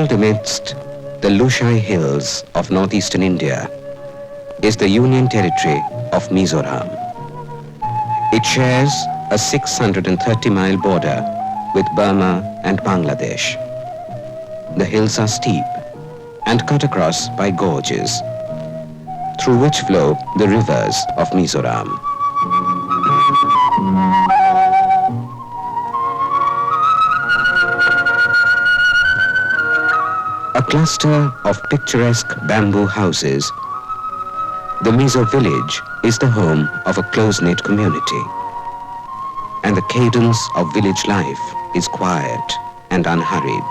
Nestled amidst the Lushais Hills of northeastern India is the Union Territory of Mizoram. It shares a 630-mile border with Burma and Bangladesh. The hills are steep and cut across by gorges, through which flow the rivers of Mizoram. A cluster of picturesque bamboo houses, the Mizo village is the home of a close-knit community, and the cadence of village life is quiet and unhurried.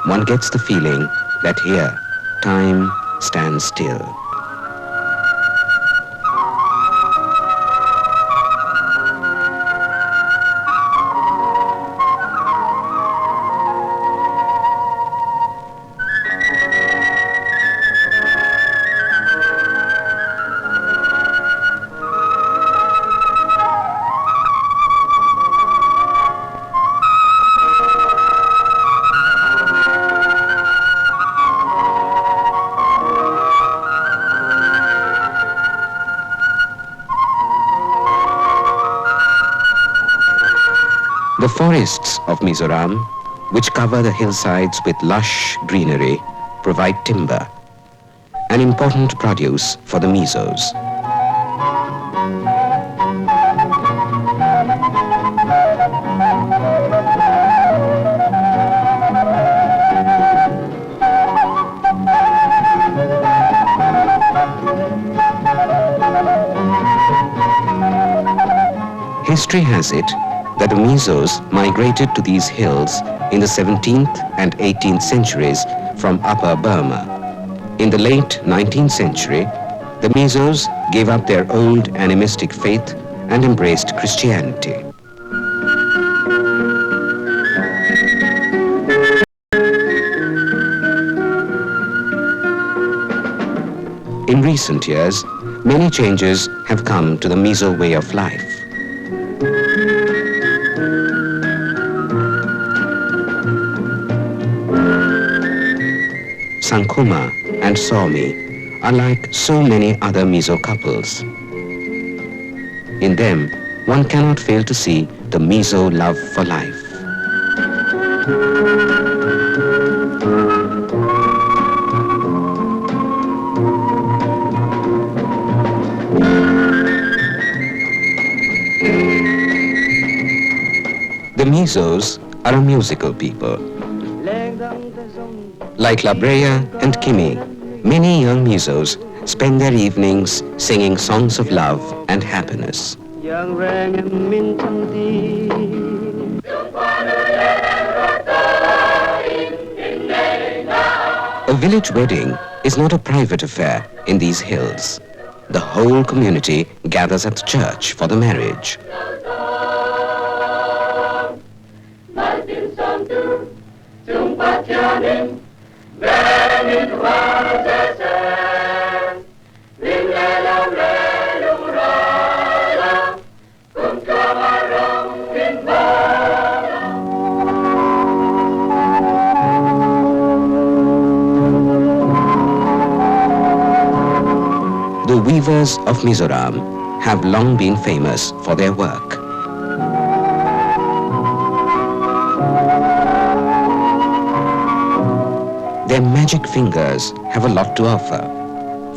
One gets the feeling that here, time stands still. The forests of Mizoram, which cover the hillsides with lush greenery, provide timber, an important produce for the Mizos. History has it that the Mizos migrated to these hills in the 17th and 18th centuries from Upper Burma. In the late 19th century, the Mizos gave up their old animistic faith and embraced Christianity. In recent years, many changes have come to the Mizo way of life. Sankuma and Somi are like so many other Mizo couples. In them, one cannot fail to see the Mizo love for life. The Mizos are a musical people. Like La Brea and Kimi, many young Mizos spend their evenings singing songs of love and happiness. A village wedding is not a private affair in these hills. The whole community gathers at the church for the marriage. The weavers of Mizoram have long been famous for their work. Their magic fingers have a lot to offer,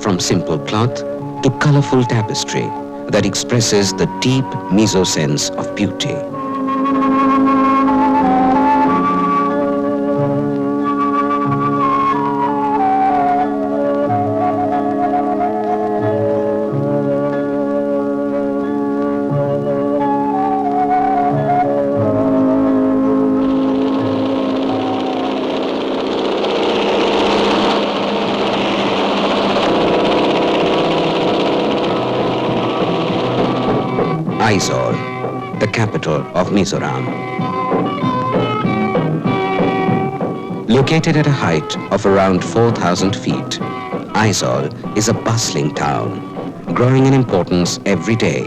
from simple cloth to colorful tapestry that expresses the deep Mizo sense of beauty. Aizawl, the capital of Mizoram. Located at a height of around 4,000 feet, Aizawl is a bustling town, growing in importance every day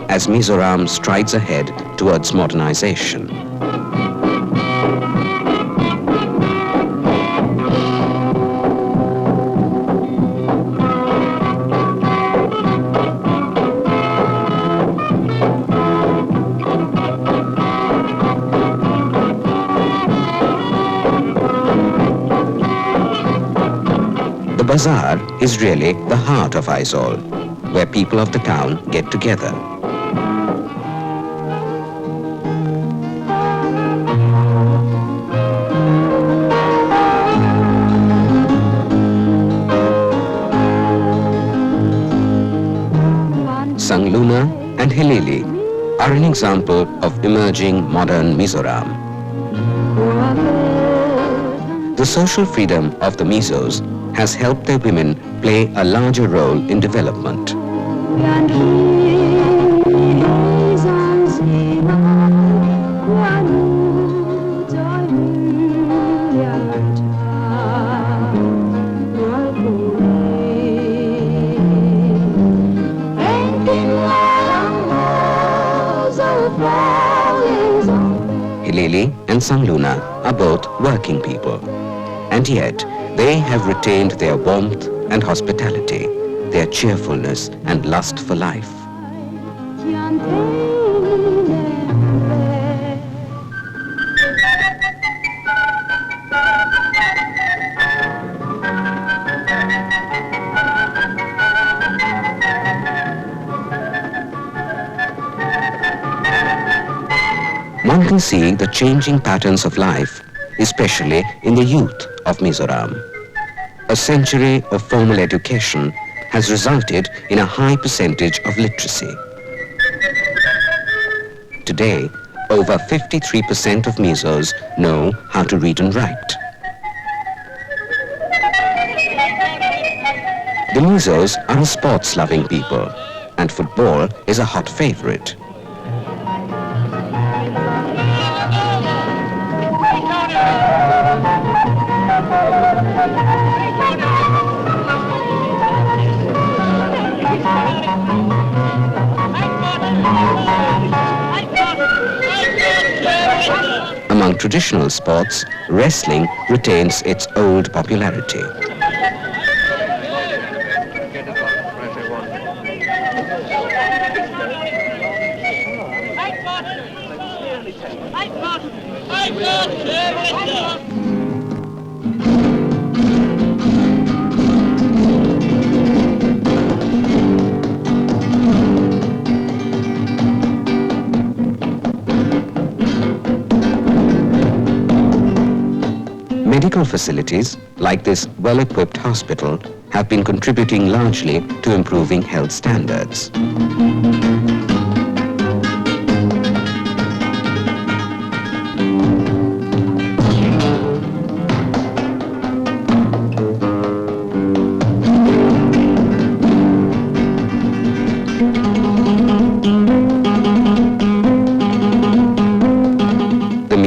as Mizoram strides ahead towards modernization. bazaar is really the heart of Aizawl, where people of the town get together. Sangluna and Hilili are an example of emerging modern Mizoram. The social freedom of the Mizos has helped their women play a larger role in development. Hilili and Sangluna are both working people, and yet they have retained their warmth and hospitality, their cheerfulness and lust for life. One can see the changing patterns of life, especially in the youth of Mizoram. A century of formal education has resulted in a high percentage of literacy. Today, over 53% of Mizos know how to read and write. The Mizos are a sports-loving people, and football is a hot favorite. Among traditional sports, wrestling retains its old popularity. Medical facilities, like this well-equipped hospital, have been contributing largely to improving health standards.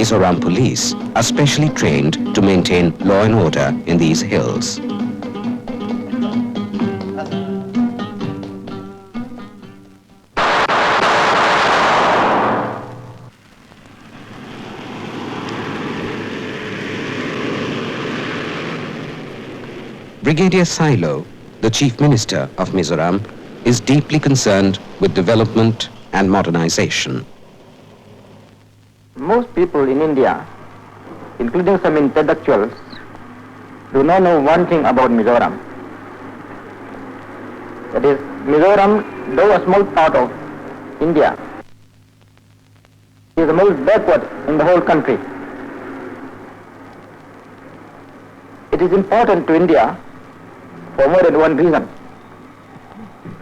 Mizoram police are specially trained to maintain law and order in these hills. Brigadier Silo, the Chief Minister of Mizoram, is deeply concerned with development and modernization. Most people in India, including some intellectuals, do not know one thing about Mizoram. That is, Mizoram, though a small part of India, is the most backward in the whole country. It is important to India for more than one reason.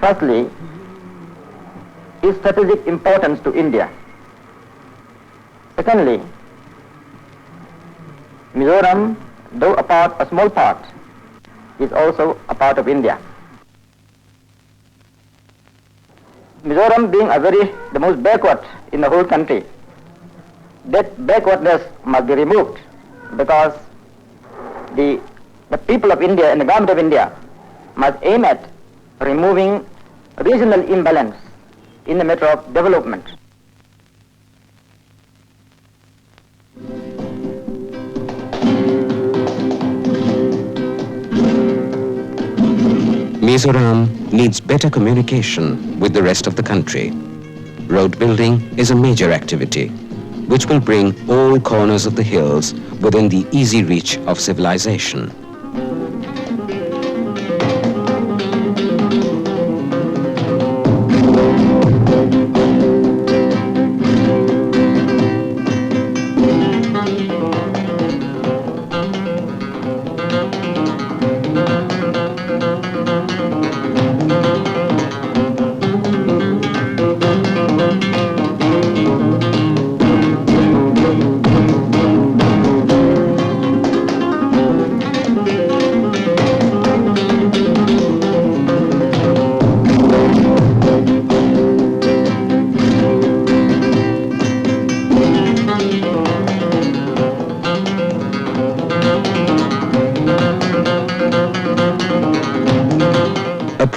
Firstly, its strategic importance to India. Secondly, Mizoram, though a small part, is also a part of India. Mizoram being the most backward in the whole country, that backwardness must be removed, because the people of India and the government of India must aim at removing regional imbalance in the matter of development. Mizoram needs better communication with the rest of the country. Road building is a major activity, which will bring all corners of the hills within the easy reach of civilization.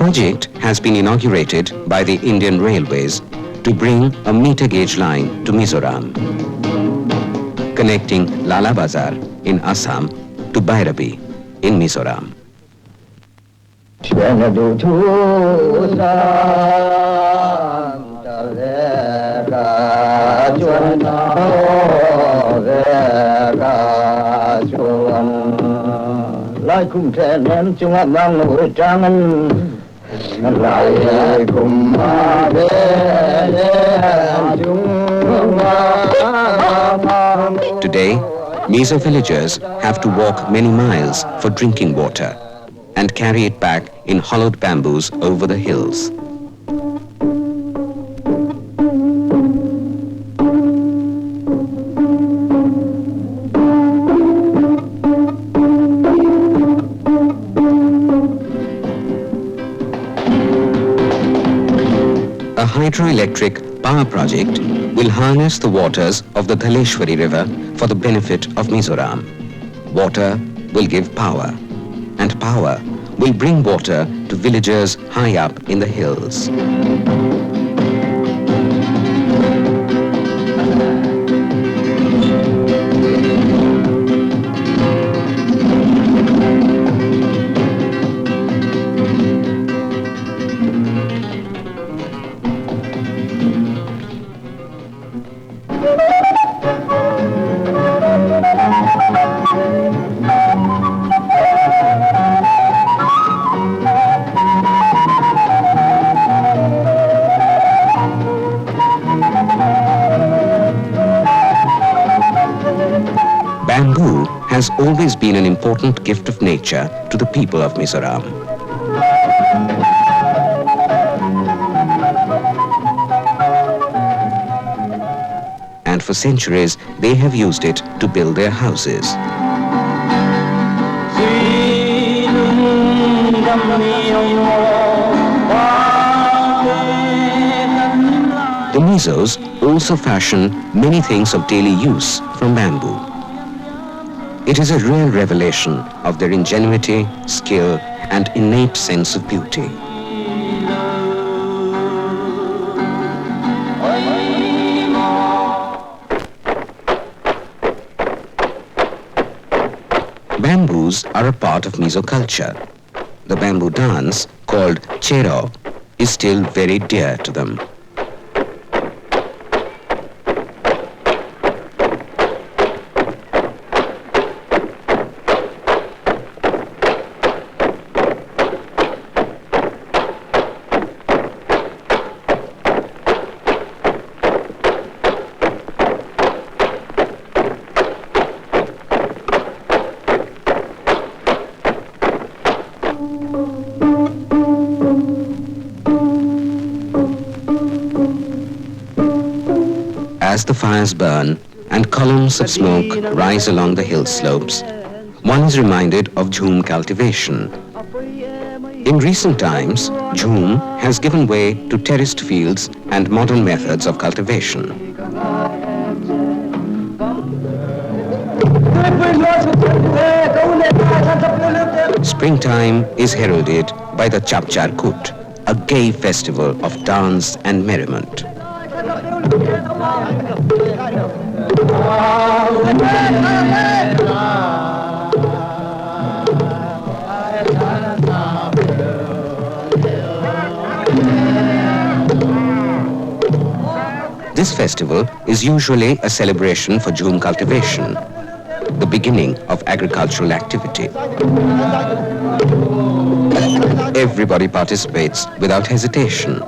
project has been inaugurated by the Indian Railways to bring a meter gauge line to Mizoram, connecting Lala Bazar in Assam to Bhairabi in Mizoram. Today, Mizo villagers have to walk many miles for drinking water and carry it back in hollowed bamboos over the hills. A hydroelectric power project will harness the waters of the Dhaleshwari river for the benefit of Mizoram. Water will give power, and power will bring water to villagers high up in the hills. Bamboo has always been an important gift of nature to the people of Mizoram. And for centuries, they have used it to build their houses. The Mizos also fashion many things of daily use from bamboo. It is a real revelation of their ingenuity, skill, and innate sense of beauty. Bamboos are a part of Mizo culture. The bamboo dance, called chero, is still very dear to them. As the fires burn and columns of smoke rise along the hill slopes, one is reminded of jhum cultivation. In recent times, jhum has given way to terraced fields and modern methods of cultivation. Springtime is heralded by the Chapchar Kut, a gay festival of dance and merriment. This festival is usually a celebration for jhum cultivation, the beginning of agricultural activity. Everybody participates without hesitation.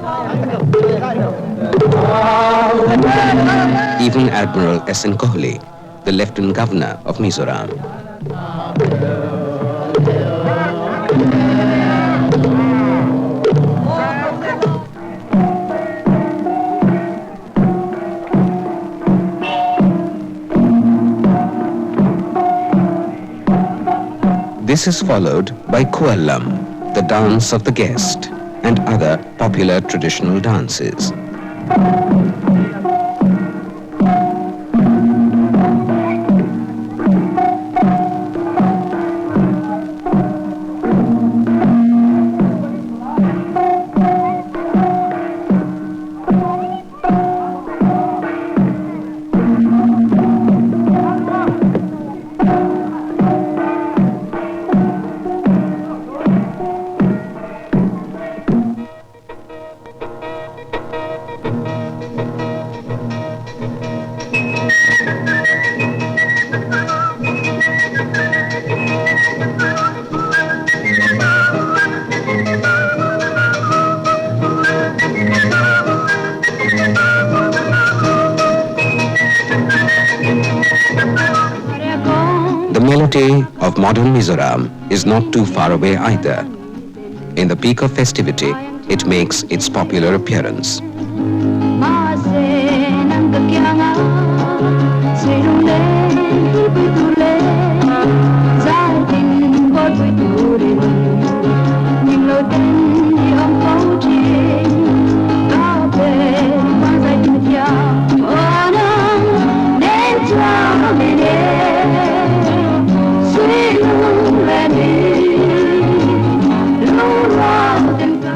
Even Admiral S.N. Kohli, the Lieutenant Governor of Mizoram. This is followed by Kuallam, the dance of the guest, and other popular traditional dances. city of modern Mizoram is not too far away either. In the peak of festivity, it makes its popular appearance.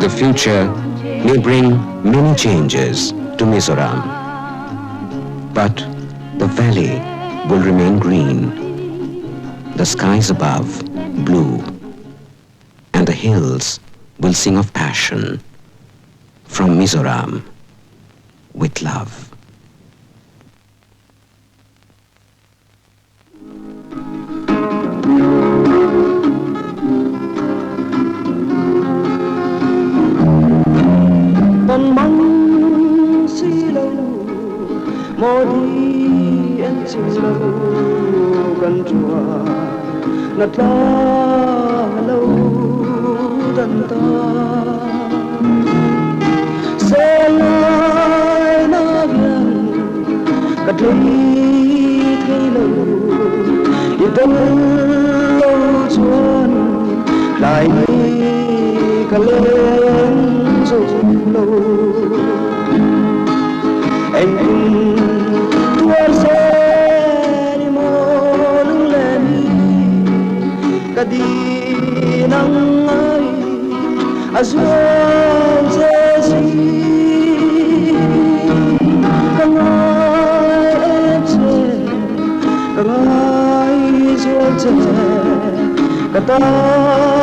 The future may bring many changes to Mizoram, but the valley will remain green, the skies above blue, and the hills will sing of passion from Mizoram with love. Con mong xí lâu mò đi en chim lâu gần chùa nát la lâu đần ta xe lai na viang cắt lấy thấy lâu yên tâm lâu chuan lại cả lên lâu anh tua xe đi mô lưng lên cả đi nắng ai azuan dễ gì càng ai em sẽ càng ai dễ cả ta